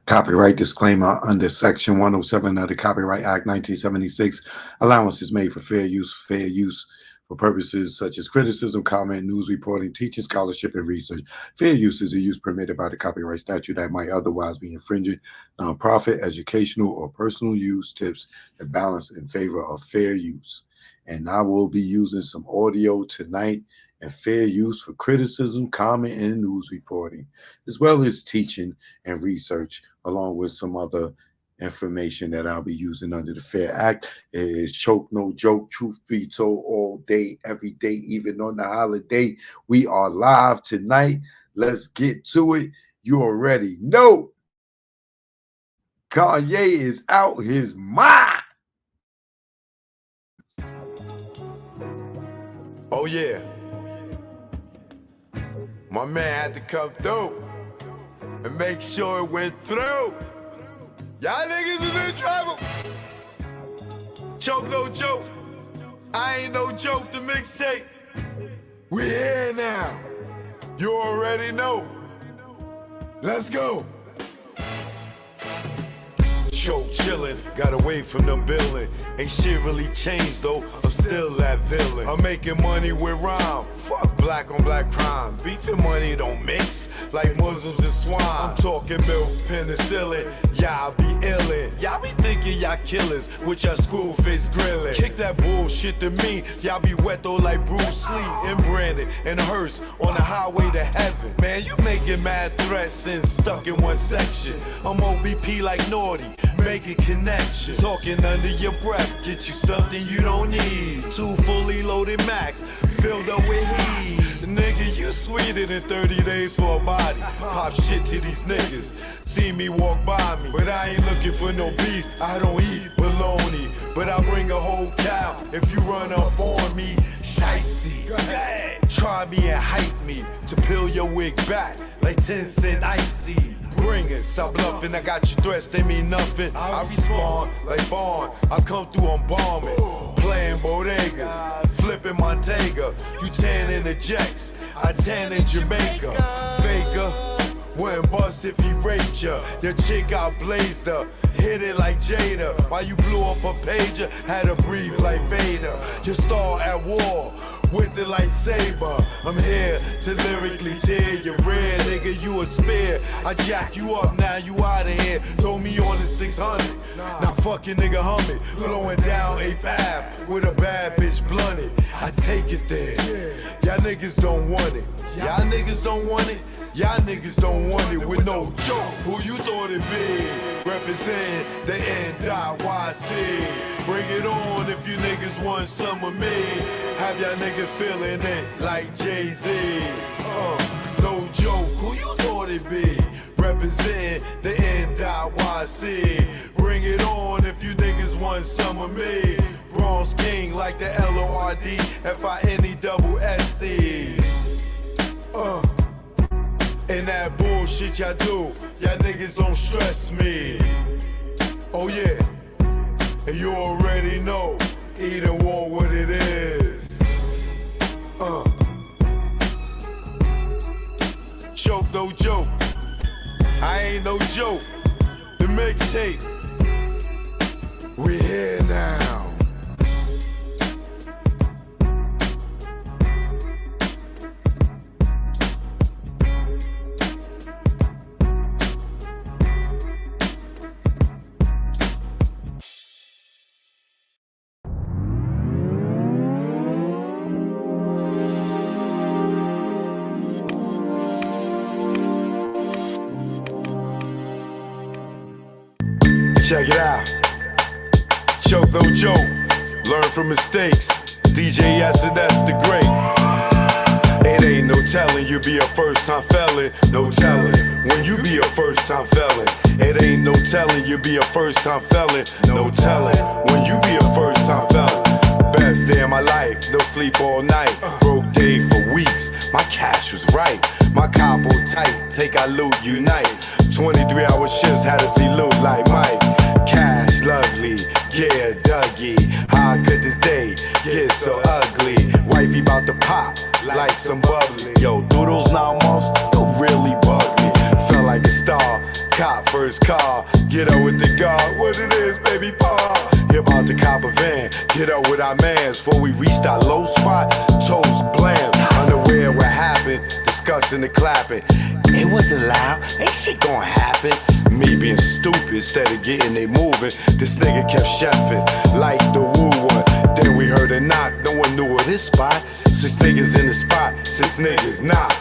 Copyright disclaimer under Section 107 of the Copyright Act 1976. Allowance is made for fair use for purposes such as criticism, comment, news reporting, teaching, scholarship, and research. Fair use is a use permitted by the copyright statute that might otherwise be infringing. Nonprofit, educational, or personal use tips the balance in favor of fair use. And I will be using some audio tonight and fair use for criticism, comment, and news reporting, as well as teaching and research, along with some other information that I'll be using under the Fair Act. It is Choke No Joke, truth be told, all day, every day, even on the holiday. We are live tonight. Let's get to it. You already know Kanye is out his mind. Oh yeah, my man had to come through and make sure it went through. Y'all niggas is in trouble. Choke No Joke, I ain't no joke, the mixtape. We here now, you already know. Let's go. Choke chillin', got away from them billin'. Ain't shit really changed though, I'm still that villain. I'm making money with rhyme, fuck black on black crime. Beef and money don't mix, like Muslims and swine. I'm talking milk, penicillin, y'all be illin'. Y'all be thinking y'all killers, with y'all school face grillin'. Kick that bullshit to me, y'all be wet though like Bruce Lee. And Brandon and Hearst on the highway to heaven. Man, you making mad threats and stuck in one section. I'm OBP like Naughty, making connections. Talking under your breath, get you something you don't need. 2 fully loaded Macs, filled up with heat. Nigga, you sweeter than 30 days for a body. Pop shit to these niggas, see me walk by me. But I ain't looking for no beef, I don't eat bologna. But I bring a whole cow if you run up on me. Shiesty, try me and hype me to peel your wig back like 10 cent icy. Bring it, stop bluffing, I got your threats, they mean nothing. I respond like Bond, I come through, I'm bombing. Playing bodegas, flipping Montega. You tan in the Jacks, I tan in Jamaica. Faker, wouldn't bust if he raped ya. Your chick out blazed her, hit it like Jada. While you blew up a pager, had to breathe like Vader. Your star at war, with the lightsaber. I'm here to lyrically tear your rear, nigga, you a spear. I jack you up, now you outta here. Throw me on the 600, now fucking nigga humming. Blowing down 8th Ave with a bad bitch blunted. I take it there, y'all niggas don't want it. Y'all niggas don't want it. Y'all niggas don't want it with no joke. Who you thought it be? Represent the NYC. Bring it on if you niggas want some of me. Have y'all niggas feeling it like Jay-Z. No joke, who you thought it be? Represent the NYC. Bring it on if you niggas want some of me. Bronze King like the LORD-FINE-SC. And that bullshit y'all do, y'all niggas don't stress me. Oh yeah, and you already know, either war what it is. Choke No Joke, I ain't no joke. The mixtape, we here now. Check it out. Choke No Joke. Learn from mistakes. DJ S&S the Great. It ain't no telling you be a first time felon. No telling when you be a first time felon. It ain't no telling you be a first time felon. No telling when you be a first time felon. Best day of my life, no sleep all night. Broke day for weeks, my cash was right. My combo tight, take our loot, unite. 23-hour shifts had to see loot like Mike. Cash lovely, yeah, Dougie. How could this day get so ugly? Wifey bout to pop like some bubbly. Yo, through those 9 months, you really bug me. Felt like a star, cop, first car. Get up with the guard, what it is, baby paw. He about to cop a van, get up with our mans. Before we reached our low spot, toes blam. Unaware what happened, discussing and clapping. It wasn't loud, ain't shit gonna happen. Me being stupid, instead of getting they moving, this nigga kept chefing like the woo one. Then we heard a knock, no one knew of this spot. 6 niggas in the spot, 6 niggas not.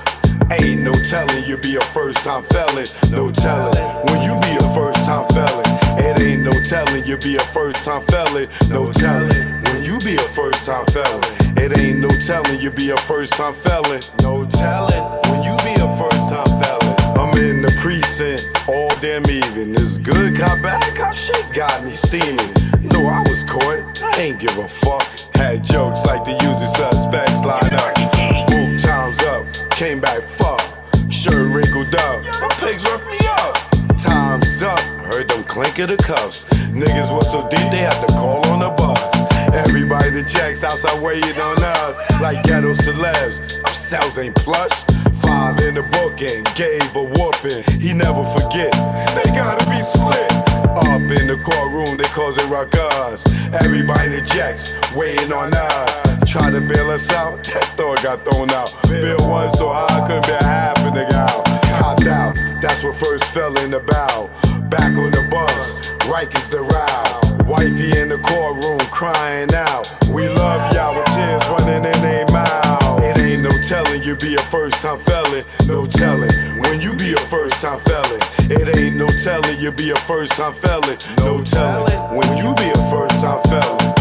Ain't no telling you be a first time felon. No telling when you be a first time felon. It ain't no telling you be a first time felon. No telling when you be a first time felon. It ain't no telling you be a first time felon. No telling when you be a first time felon. I'm in the precinct all damn evening. This good cop, bad cop shit got me steaming. No, I was caught, I ain't give a fuck. Had jokes like the usual suspects line up. Book time's up, came back fuck. Shirt wrinkled up, my pigs roughed me up. Time's up, heard them clink of the cuffs. Niggas was so deep they had to call on the bus. Everybody that jacks outside waiting on us like ghetto celebs. Our cells ain't plush. 5 in the book and gave a whooping. He never forget, they gotta be split. Up in the courtroom, they cause it ruckus. Everybody in the jacks waiting on us. Try to bail us out, that thought got thrown out. Bill one so high, I couldn't bail half a nigga out. Copped out, that's what first fell in the bow. Back on the bus, Rikers the row. Wifey in the courtroom crying out. We love y'all with tears running in their mouth. It ain't no telling you be a first time felon. No telling when you be a first time felon. It ain't no telling you be a first time felon. No telling when you be a first time felon.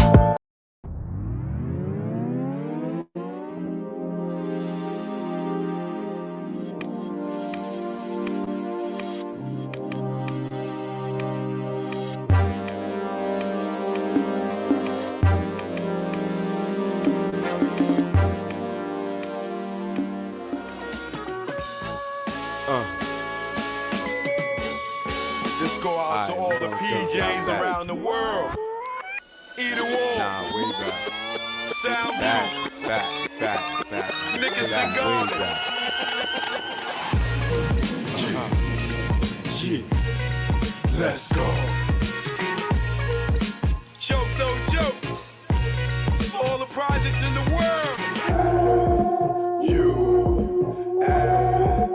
This go out to all the PJs around the world. Either one. Nah, way back. Sound Back. Niggas Back, and way garments. back. Yeah, let's go. Joke, no joke. For all the projects in the world. You ever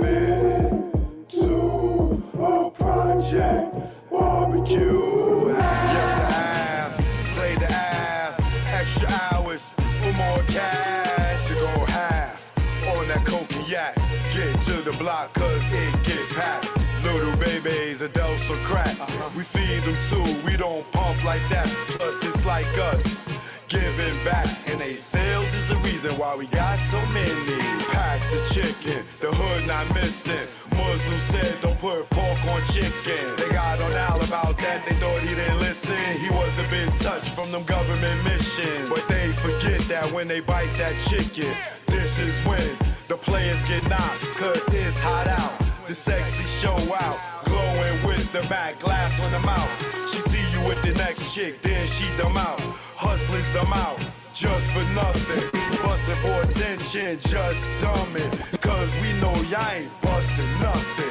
been to a project barbecue? Yes, I have. Played the half. Extra hours for more cash. To go half on that coke and yak. Get to the block cause it get packed. Little babies, adults or crack. We feed them too, we don't pump like that. Plus it's like us, giving back. And they sales is the reason why we got so many packs of chicken. The hood not missing. Muslim said don't put pork on chicken. They got on Al about that, they thought he didn't listen. He wasn't been touched from them government missions. But they forget that when they bite that chicken, this is when the players get knocked, cause it's hot out. The sexy show out, glowing with the back glass on the mouth. She see you with the next chick, then she them out. Hustlers them out, just for nothing. Bustin' for attention, just dumbin'. Cause we know y'all ain't bustin' nothing.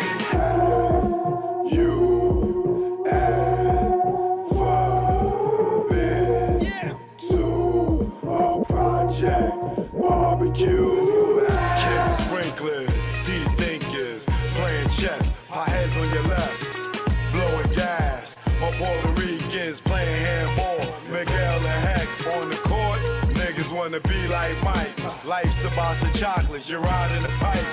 You ever been to a project barbecue? Kids and sprinklers, deep thinkers, playing chess, our heads on your left, blowing gas. My Puerto Ricans playing handball, Miguel and Heck on the court. Niggas wanna be like Mike. Life's a box of chocolates, you're riding the pipe,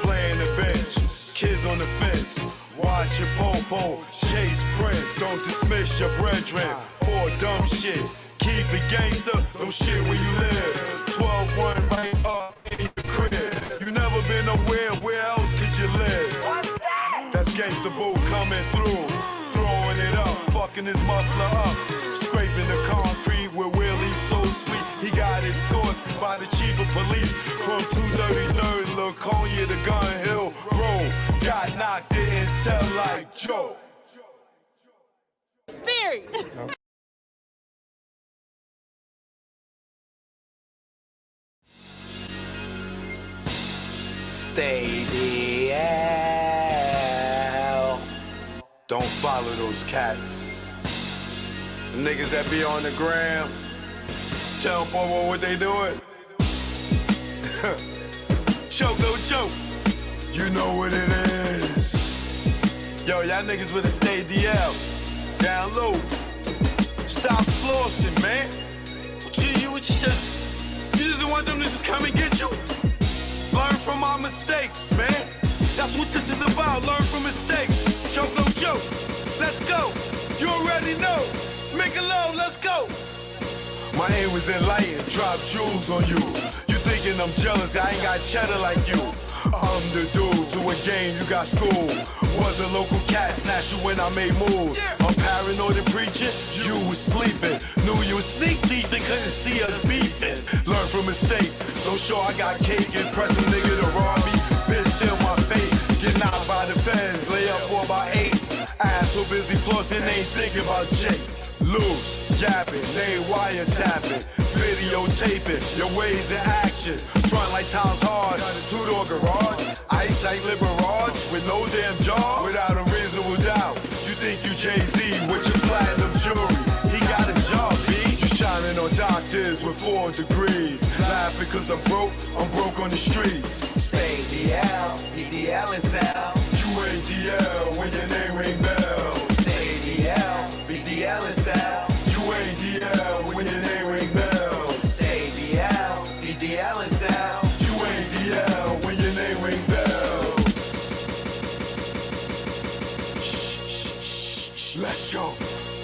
playing the bench. Kids on the fence, watch your po-po, chase Prince. Don't dismiss your brethren for dumb shit. Keep it gangster, don't shit where you live. 12-1 right up in your crib. You never been nowhere, where else could you live? What's that? That's gangsta boo coming through, throwing it up, fucking his muffler up, scraping the concrete with Willie's so sweet. He got escorts by the chief of police from 233rd, Laconia to Gun Hill Road. Got knocked, didn't tell like Joe. Very. Stay the ass. Don't follow those cats. The niggas that be on the gram, tell Bobo what they doing. Choke, no joke. You know what it is. Yo, y'all niggas better stay DL. Down low. Stop flossing, man. You just want them to just come and get you? Learn from our mistakes, man. That's what this is about. Learn from mistakes. Choke, no joke. Let's go. You already know. Make it low, let's go. My aim was enlightened, drop jewels on you. You thinking I'm jealous, I ain't got cheddar like you. I'm the dude to a game, you got school. Was a local cat, snatch you when I made moves. I'm paranoid and preaching, you was sleeping. Knew you was sneak thief and couldn't see us beefing. Learn from mistake, don't show I got cake. Impress a nigga to rob me, bitch seal my fate. Getting out by the fence, lay up for about 8. Ass so busy flossing, ain't thinking about Jake. Loose, yapping, they wiretapping, videotaping, your ways in action. Front like times hard, two-door garage, ice like Liberage, with no damn jaw, without a reasonable doubt. You think you Jay-Z with your platinum jewelry, he got a job, B. You shining on doctors with 4 degrees, laughing cause I'm broke on the streets. Stay DL, BDL and Sal. You ain't DL when your name ring bells. Stay DL, BDL and Sal. You ain't DL when your name ring bells. Stay DL, BDL and Sal. You ain't DL when your name ring bells. Shh, let's go.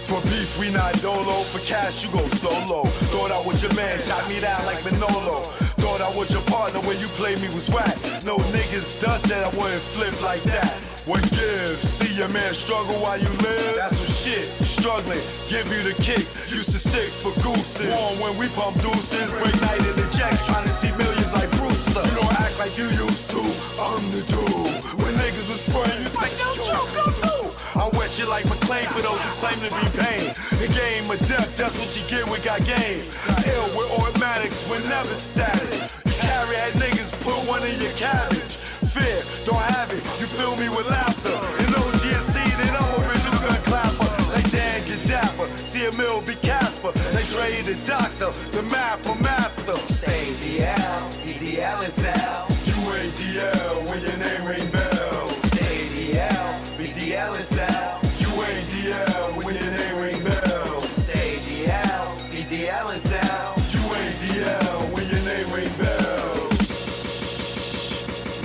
For beef, we not dolo. For cash, you go solo. Thought I was your man, shot me down like Manolo. Thought I was your partner when you played me was whack. No niggas dust that I wouldn't flip like that. What gives? See your man struggle while you live? That's some shit. Struggling, give you the kicks. Used to stick for gooses. Warm when we pump deuces. Break night in the jacks, trying to see millions like Brewster. You don't act like you used to. I'm the dude. When niggas was friends, you was like, yo, Joe, come through. I wet you like McLean for those who claim to be pain. The game of death, that's what you get when got game. Ill with automatics, we're never static. You carry at niggas, put one in your cabbage. Fear, don't have it, you fill me with laughter. And OGSC, then I'm original gun clapper. Like Dan Gaddafi, see a mill be Casper. Like Dre the doctor, the math from after. Stay DL, BDL and Sal. You ain't DL when your name ring bells. Stay DL, BDL and Sal. You ain't DL when your name ring bells. Stay DL, BDL and Sal. You ain't DL when your name ring bells.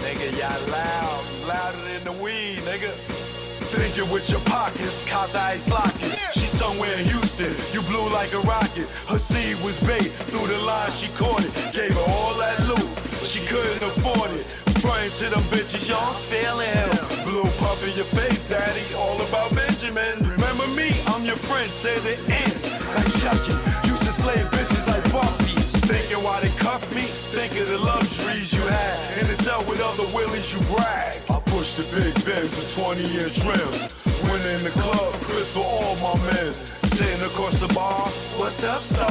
Nigga, y'all loud, louder than the weed, nigga. Thinking with your pockets, caught the ice locket. She somewhere in Houston, you blew like a rocket. Her seed was bait, through the line she caught it. Gave her all that loot, she couldn't afford it. Frontin' to them bitches, y'all feeling hell. Blue puff in your face, daddy, all about Benjamin. Remember me, I'm your friend to the end. Like Chucky, used to slay bitches like Buffy. Thinking why they cuff me, think of the luxuries you had. In the cell with other willies, you brag. I push the big Benz with 20-year trims. When in the club, Chris for all my men. Sitting across the bar, what's up, star?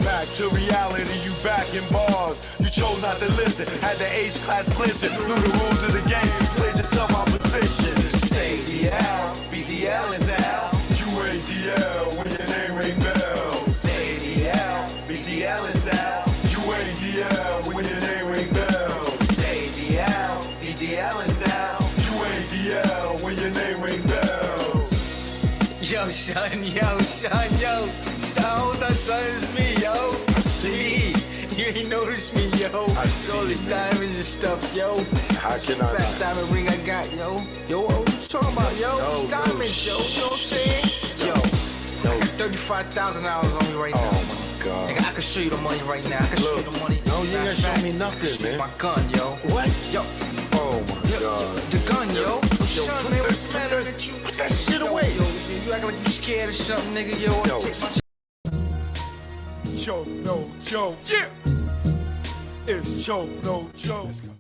Back to reality, you back in bars. You chose not to listen, had the H-class glisten. Knew the rules of the game, played yourself opposition. Stay DL, BDL and Sal. You ain't DL when your name ring bells. Stay DL, BDL and Sal. You ain't DL when your name ring bells. Stay DL, BDL and Sal. You ain't DL when your name ring bells. Yo, son, yo. So that son is me, yo. See, you ain't noticed me, yo. I see, All this man. diamonds and stuff, yo. How can I Fat not? diamond ring I got, yo. Yo, what you talking about, yo? No, Diamonds, yo. You know what I'm saying? Yo, I got $35,000 on me right now. Oh my God. Nigga, I can show you the money right now. I can show you the money. no, you ain't Matter of gotta show me fact, nothing, I can show you man. my gun, yo. What? Yo, Oh my yo, God. the gun, yo. Son, man, what's the matter that- with you? put that shit Yo, away. Yo, you acting like you scared or something, nigga, yo. Yo, Take my Choke, no joke. Yeah. It's choke, no joke. Let's go.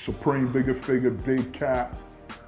Supreme Bigger Figure, Big Cap,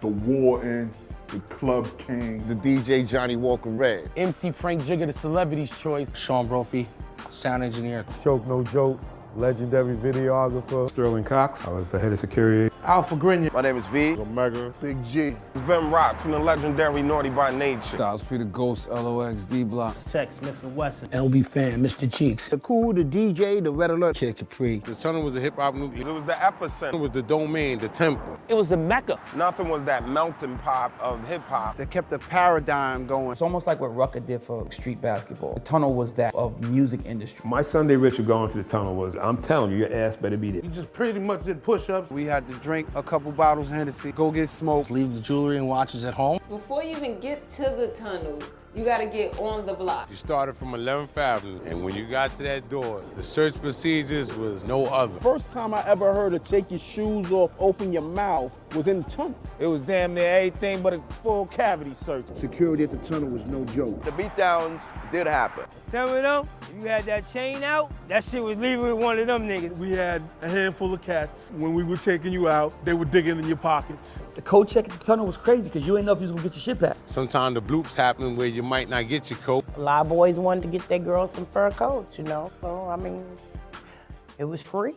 The Warden, The Club King. The DJ Johnny Walker Red. MC Frank Jigger, the celebrity's choice. Sean Brophy, sound engineer. Choke No Joke, legendary videographer. Sterling Cox, I was the head of security. Alpha Grenier. My name is V. Omega. Big G. Vim Rock from the legendary Naughty by Nature. Styles P the Ghost, LOX, D Block. Tech Smith and Wesson. LB Fan, Mr. Cheeks. The Cool, the DJ, the Red Alert. Kid Capri. The tunnel was a hip-hop nucleus. It was the epicenter. It was the domain, the temple. It was the Mecca. Nothing was that melting pot of hip-hop. They kept the paradigm going. It's almost like what Rucker did for street basketball. The tunnel was that of music industry. My Sunday ritual going to the tunnel was, I'm telling you, your ass better be there. You just pretty much did push-ups. We had to drink a couple bottles of Hennessy, go get smoked. Leave the jewelry and watches at home. Before you even get to the tunnel, you gotta get on the block. You started from 11th Avenue, and when you got to that door, the search procedures was no other. First time I ever heard of take your shoes off, open your mouth was in the tunnel. It was damn near everything but a full cavity search. Security at the tunnel was no joke. The beatdowns did happen. Some of them, if you had that chain out, that shit was leaving with one of them niggas. We had a handful of cats. When we were taking you out, they were digging in your pockets. The code check at the tunnel was crazy because you ain't know if you was gonna get your shit back. Sometimes the bloops happen where you might not get your coat. A lot of boys wanted to get their girls some fur coats, you know? So, I mean, it was free.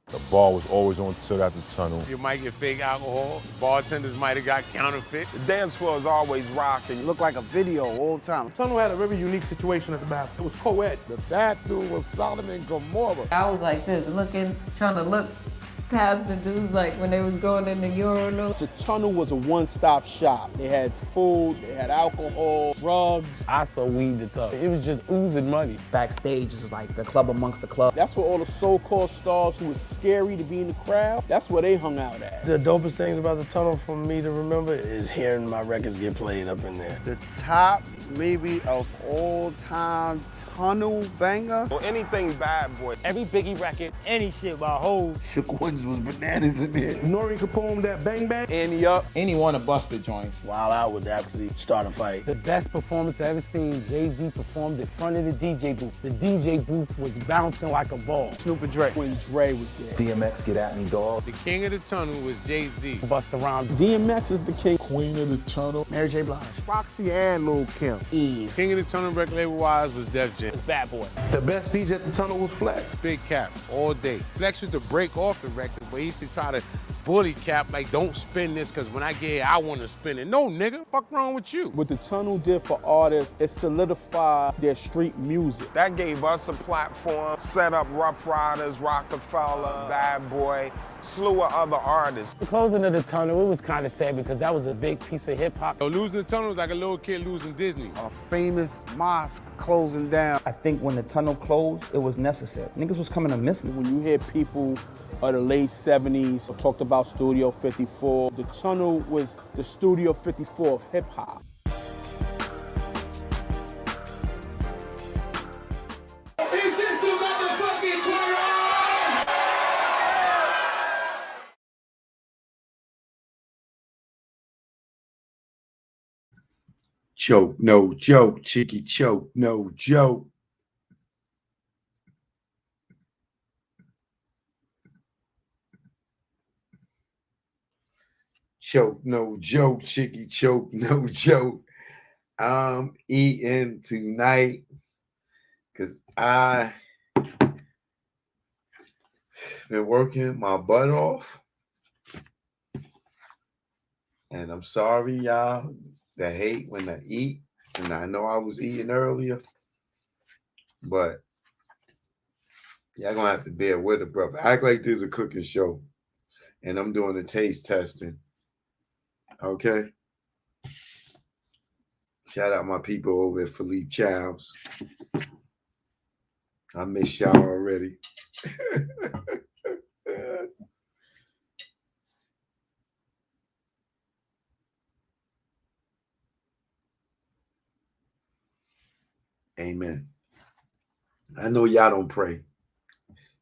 The bar was always on tilt at the tunnel. You might get fake alcohol. Bartenders might have got counterfeit. The dance floor is always rocking. It looked like a video all the time. Tunnel had a very unique situation at the bathroom. It was co-ed. The bathroom was Sodom and Gomorrah. I was like this, looking, trying to look past the dudes like when they was going in the urinal. The tunnel was a one-stop shop. They had food, they had alcohol, drugs. I saw weed the tub. It was just oozing money. Backstage is like the club amongst the club. That's where all the so-called stars who was scary to be in the crowd, that's where they hung out at. The dopest things about the tunnel for me to remember is hearing my records get played up in there. The top, maybe, of all-time tunnel banger. Or anything Bad Boy. Every Biggie record, any shit by Hov. Shook Ones was bananas in there. Nori Capone, that Bang Bang. Annie Up. Any one of Buster joints. Wild Out would actually start a fight. The best performance I ever seen, Jay-Z performed in front of the DJ booth. The DJ booth was bouncing like a ball. Snoop and Dre. When Dre was there. DMX, get at me, dog. The king of the tunnel was Jay-Z. Busta Rhymes. DMX is the king. Queen of the tunnel. Mary J. Blige. Foxy and Lil Kim. Eve. King of the tunnel record label-wise was Def Jam. Bad Boy. The best DJ at the tunnel was Flex. Big Cap, all day. Flex used to break off the record, but he used to try to bully Cap, like, don't spin this, because when I get here, I want to spin it. No, nigga, fuck wrong with you? What the tunnel did for artists, it solidified their street music. That gave us a platform, set up Rough Riders, Rockefeller, Bad Boy, slew of other artists. The closing of the tunnel, it was kind of sad because that was a big piece of hip hop. So losing the tunnel was like a little kid losing Disney. A famous mosque closing down. I think when the tunnel closed, it was necessary. Niggas was coming to miss it. When you hear people of the late 70s talked about Studio 54, the tunnel was the Studio 54 of hip hop. Is this the motherfucking tunnel? Choke, no joke. Cheeky choke, no joke. Choke, no joke. Cheeky choke, no joke. I'm eating tonight because I been working my butt off. And I'm sorry, y'all, that hate when I eat. And I know I was eating earlier. But y'all gonna have to bear with it, brother. Act like this is a cooking show. And I'm doing the taste testing. Okay? Shout out my people over at Philippe Childs. I miss y'all already. Amen. I know y'all don't pray.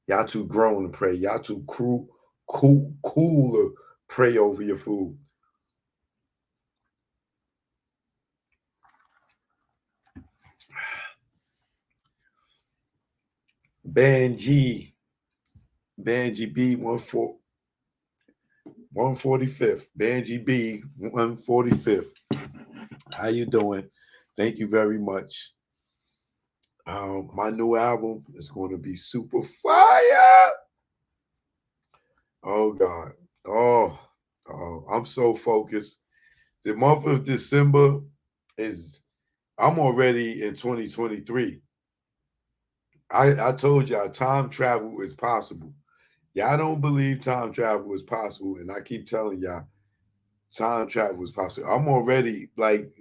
Y'all too grown to pray. Y'all too cool to pray over your food. Banji B14 145th. Benji B, 145th. How you doing? Thank you very much. My new album is going to be super fire. Oh God. Oh, I'm so focused. The month of December I'm already in 2023. I told y'all time travel is possible. Y'all don't believe time travel is possible, and I keep telling y'all time travel is possible. I'm already like,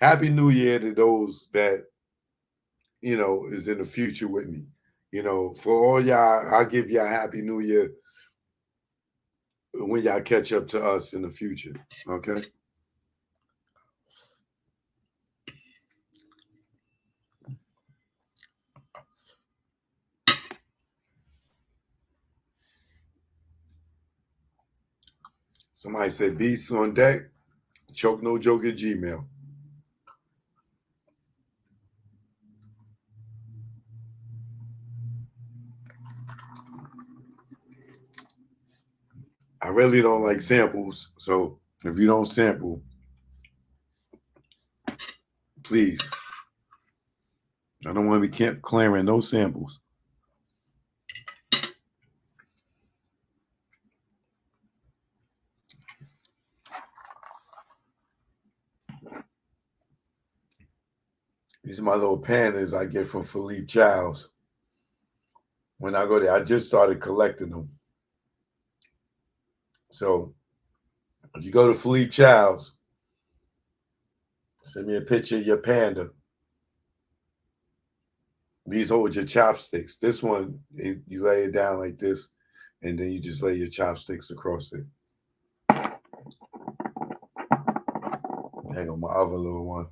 Happy New Year to those that, is in the future with me. For all y'all, I'll give y'all Happy New Year when y'all catch up to us in the future, okay? Somebody said beats on deck, choke no joke at Gmail. I really don't like samples, so if you don't sample, please. I don't want to be clearing no samples. These are my little pandas I get from Philippe Childs. When I go there, I just started collecting them. So if you go to Philippe Childs, send me a picture of your panda. These hold your chopsticks. This one, you lay it down like this, and then you just lay your chopsticks across it. Hang on, my other little one.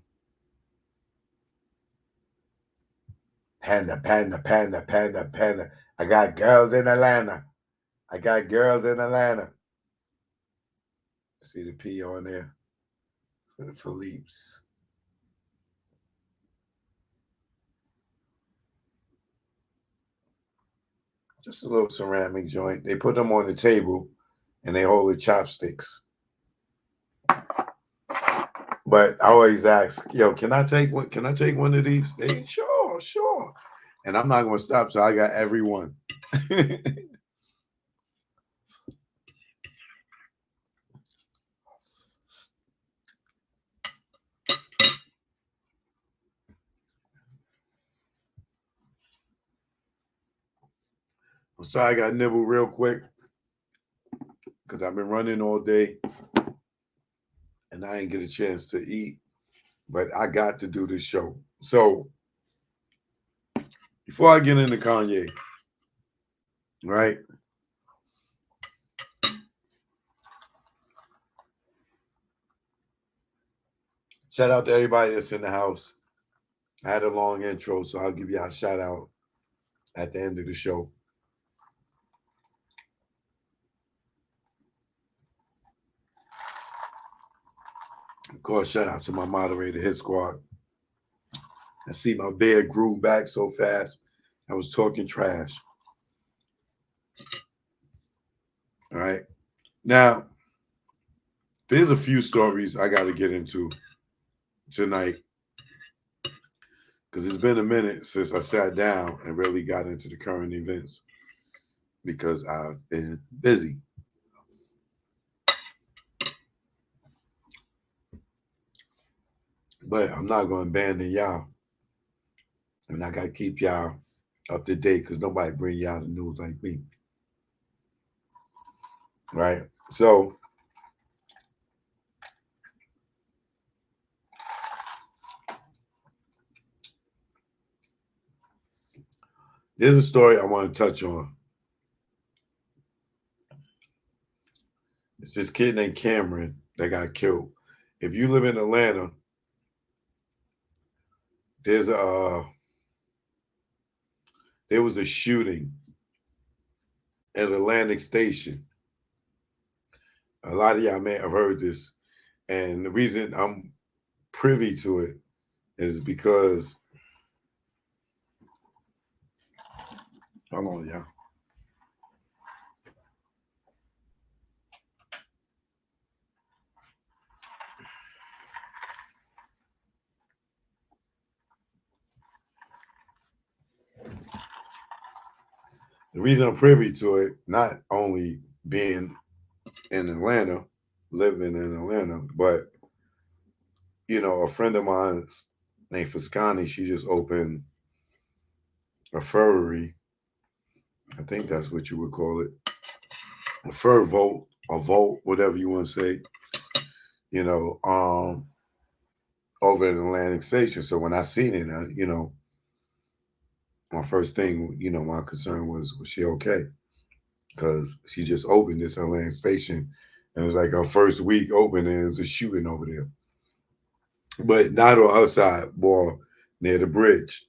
Panda, panda, panda, panda, panda. I got girls in Atlanta. I got girls in Atlanta. See the P on there for the Philippe's. Just a little ceramic joint. They put them on the table and they hold the chopsticks. But I always ask, yo, can I take one? Can I take one of these? They sure. And I'm not gonna stop, so I got every one. I'm sorry I got nibbled real quick because I've been running all day and I didn't get a chance to eat, but I got to do this show. So before I get into Kanye, right? Shout out to everybody that's in the house. I had a long intro, so I'll give y'all a shout out at the end of the show. Of course, shout out to my moderator, Hit Squad. I see my beard grew back so fast. I was talking trash. All right. Now, there's a few stories I got to get into tonight because it's been a minute since I sat down and really got into the current events because I've been busy. But I'm not going to abandon y'all. And I got to keep y'all up to date because nobody bring y'all the news like me. Right? So, there's a story I want to touch on. It's this kid named Cameron that got killed. If you live in Atlanta, there was a shooting at Atlantic Station. A lot of y'all may have heard this. And the reason I'm privy to it is because, hold on, y'all. The reason I'm privy to it, not only being in Atlanta, living in Atlanta, but you know, a friend of mine named Fuscani, she just opened a furry. I think that's what you would call it. A fur vault, a vault, whatever you want to say. You know, over at Atlantic Station. So when I seen it, you know, my first thing, you know, my concern was she okay? Because she just opened this Atlantic Station, and it was like her first week open, and there's a shooting over there. But not on her side, more near the bridge,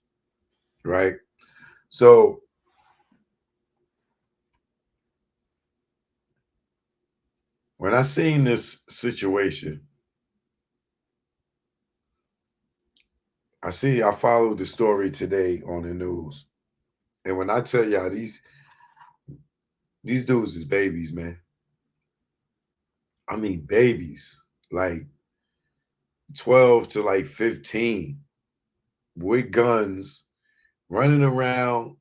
right? So when I seen this situation, I followed the story today on the news. And when I tell y'all these dudes is babies, man. I mean babies, like 12 to like 15 with guns running around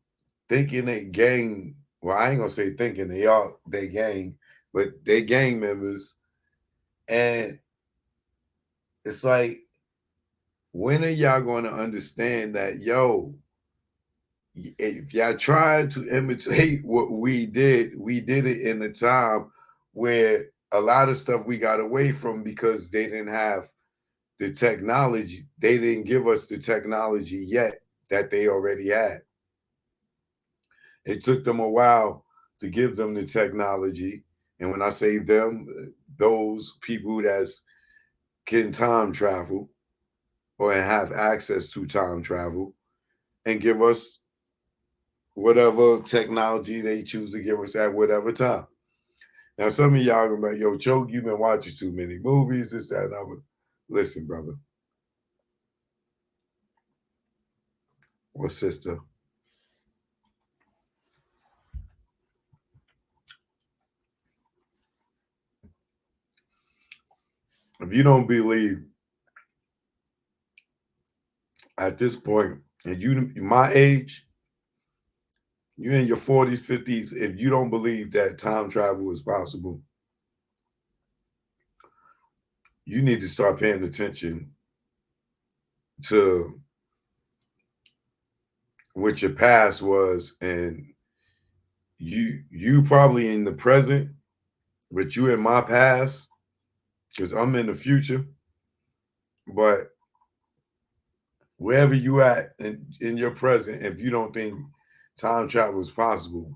thinking they gang. Well, I ain't gonna say thinking they gang, but they gang members. And it's like, when are y'all gonna understand that, yo, if y'all try to imitate what we did it in a time where a lot of stuff we got away from because they didn't have the technology. They didn't give us the technology yet that they already had. It took them a while to give them the technology. And when I say them, those people that can time travel or have access to time travel and give us whatever technology they choose to give us at whatever time. Now, some of y'all gonna be like, yo, Choke, you've been watching too many movies, this, that, and other. Listen, brother. Or sister. If you don't believe at this point, and you my age, you're in your 40s, 50s, if you don't believe that time travel is possible, you need to start paying attention to what your past was. And you probably in the present, but you in my past, because I'm in the future. But wherever you at in your present, if you don't think time travel is possible,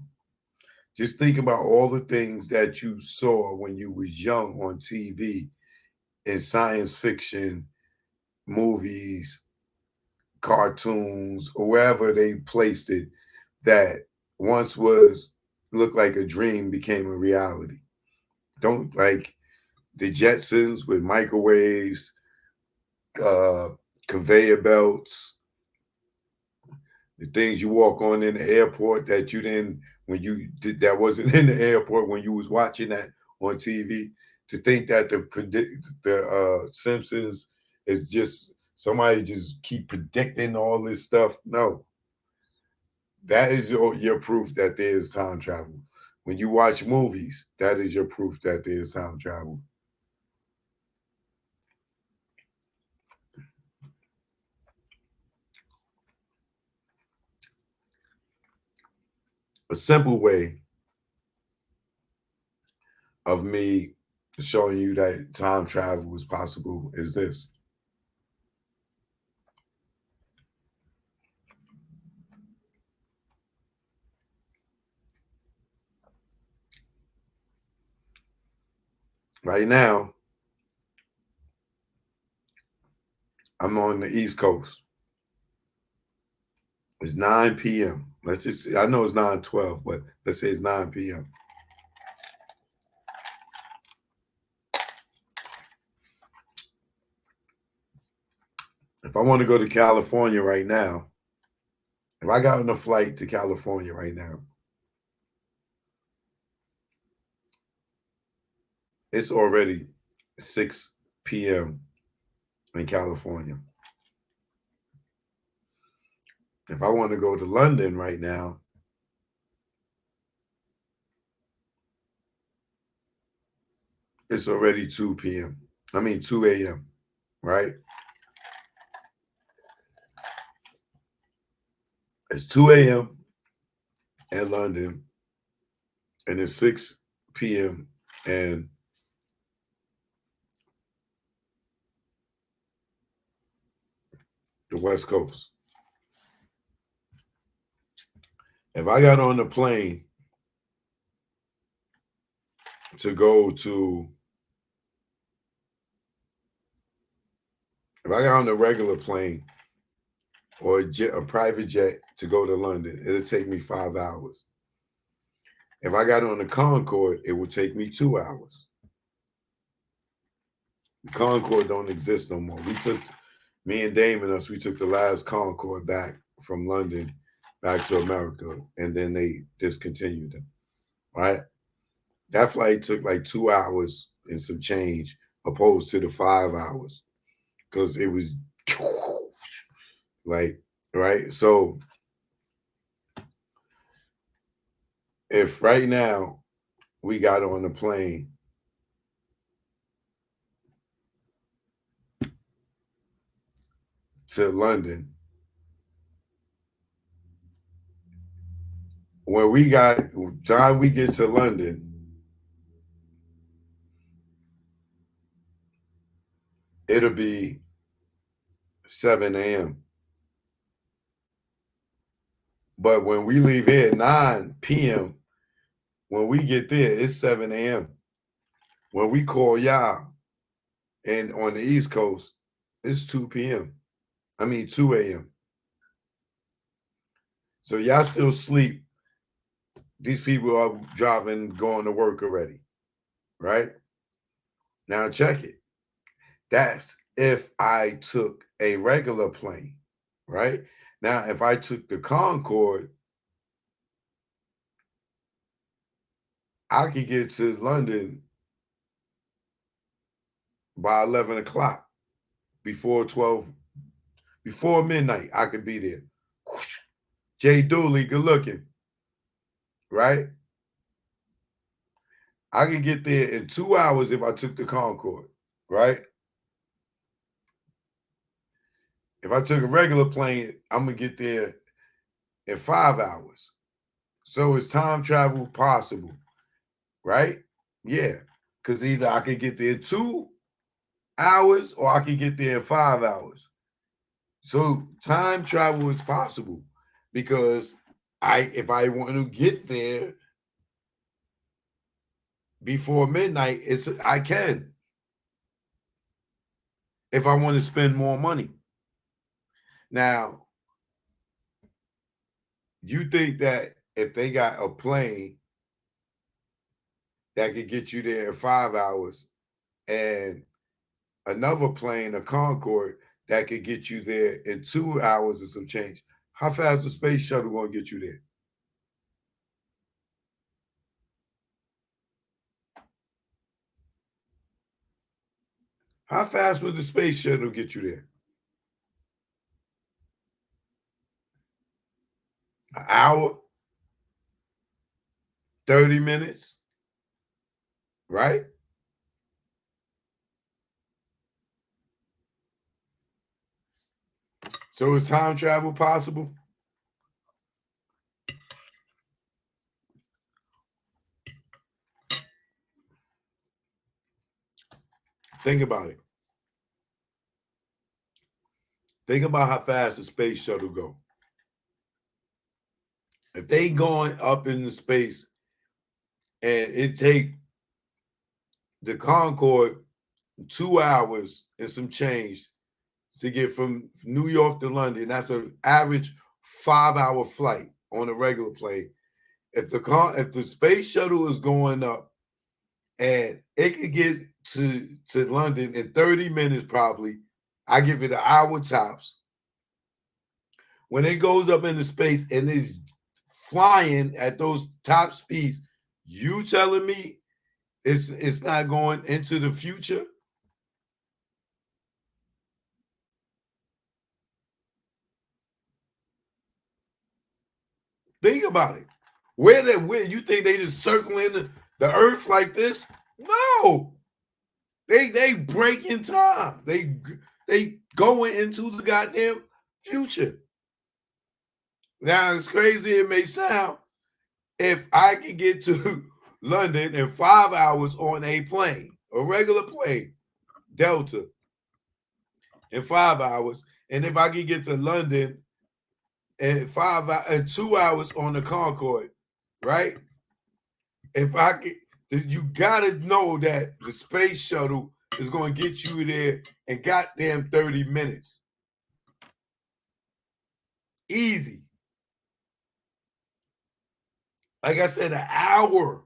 just think about all the things that you saw when you was young on TV, in science fiction, movies, cartoons, or wherever they placed it, that once looked like a dream became a reality. Don't, like the Jetsons with microwaves, conveyor belts, the things you walk on in the airport that you didn't, when you did, that wasn't in the airport when you was watching that on TV. To think that the Simpsons is just somebody just keep predicting all this stuff. No, that is your proof that there is time travel. When you watch movies, that is your proof that there is time travel. A simple way of me showing you that time travel is possible is this. Right now, I'm on the East Coast. It's 9 p.m. Let's just say, I know it's 9:12, but let's say it's 9 p.m. If I want to go to California right now, if I got on a flight to California right now, it's already 6 p.m. in California. If I want to go to London right now, it's already 2 p.m. I mean 2 a.m., right? It's 2 a.m. in London, and it's 6 p.m. in the West Coast. If I got on the plane to go to, if I got on the regular plane or a private jet to go to London, it'll take me 5 hours. If I got on the Concorde, it would take me 2 hours. The Concorde don't exist no more. Me and Dame and us, we took the last Concorde back from London back to America, and then they discontinued them, right? That flight took like 2 hours and some change opposed to the 5 hours because it was like, right? So if right now we got on the plane to London, when we get to London, it'll be 7 a.m. But when we leave here at 9 p.m., when we get there, it's 7 a.m. When we call y'all, and on the East Coast, it's 2 p.m. I mean 2 a.m. So y'all still sleep. These people are driving, going to work already, right? Now check it. That's if I took a regular plane, right? Now, if I took the Concorde, I could get to London by 11 o'clock, before midnight, I could be there. Jay Dooley, good looking, right? I could get there in 2 hours if I took the Concorde, right? If I took a regular plane, I'm going to get there in 5 hours. So is time travel possible, right? Yeah, because either I could get there in 2 hours or I could get there in 5 hours. So time travel is possible because if I want to get there before midnight, I can. If I want to spend more money. Now, you think that if they got a plane that could get you there in 5 hours and another plane, a Concorde, that could get you there in 2 hours or some change, how fast the space shuttle going to get you there? How fast would the space shuttle get you there? An hour? 30 minutes? Right? So is time travel possible? Think about it. Think about how fast the space shuttle go. If they going up into space and it take the Concorde 2 hours and some change to get from New York to London, that's an average 5-hour flight on a regular plane. If the space shuttle is going up and it could get to London in 30 minutes, probably, I give it an hour tops. When it goes up into space and is flying at those top speeds, you telling me it's not going into the future? Think about it. Where you think they just circling the earth like this? No. They breaking time. They going into the goddamn future. Now, as crazy it may sound, if I can get to London in 5 hours on a plane, a regular plane, Delta, in 5 hours, and if I can get to London in 2 hours on the Concorde, right? If I can, you gotta know that the space shuttle is gonna get you there in goddamn 30 minutes. Easy. Like I said, an hour.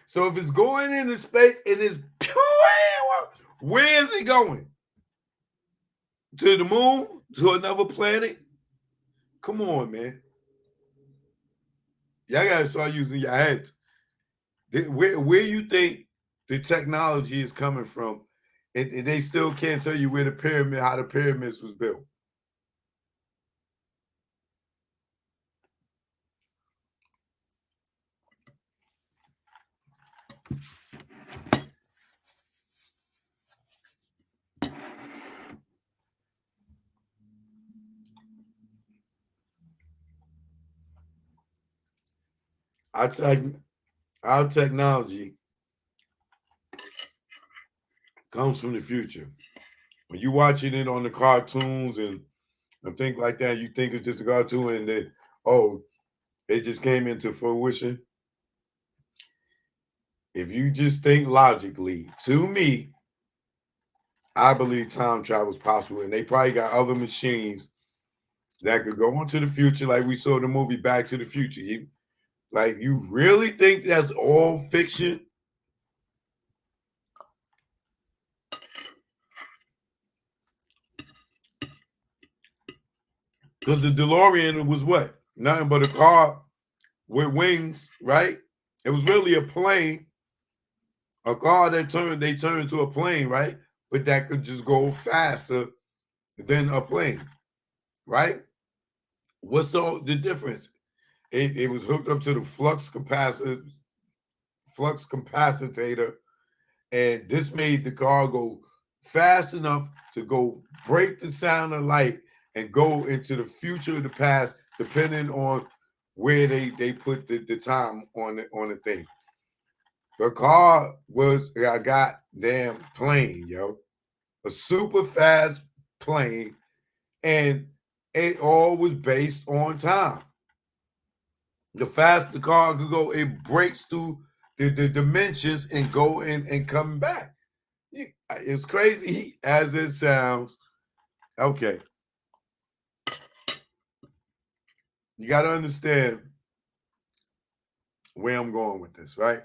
So if it's going into space and it's where is it going? To the moon? To another planet? Come on, man. Y'all gotta start using your heads. Where you think the technology is coming from, and they still can't tell you where how the pyramids was built. Our technology comes from the future. When you watching it on the cartoons and things like that, you think it's just a cartoon and then, it just came into fruition. If you just think logically, to me, I believe time travel is possible. And they probably got other machines that could go into the future, like we saw the movie Back to the Future. You really think that's all fiction? Because the DeLorean was what? Nothing but a car with wings, right? It was really a plane, a car that they turned to a plane, right? But that could just go faster than a plane, right? What's the difference? It was hooked up to the flux capacitor, and this made the car go fast enough to go break the sound of light and go into the future or the past, depending on where they put the time on the thing. The car was a goddamn plane, yo. A super fast plane, and it all was based on time. The faster the car could go, it breaks through the dimensions and go in and come back. It's crazy as it sounds. Okay. You got to understand where I'm going with this, right?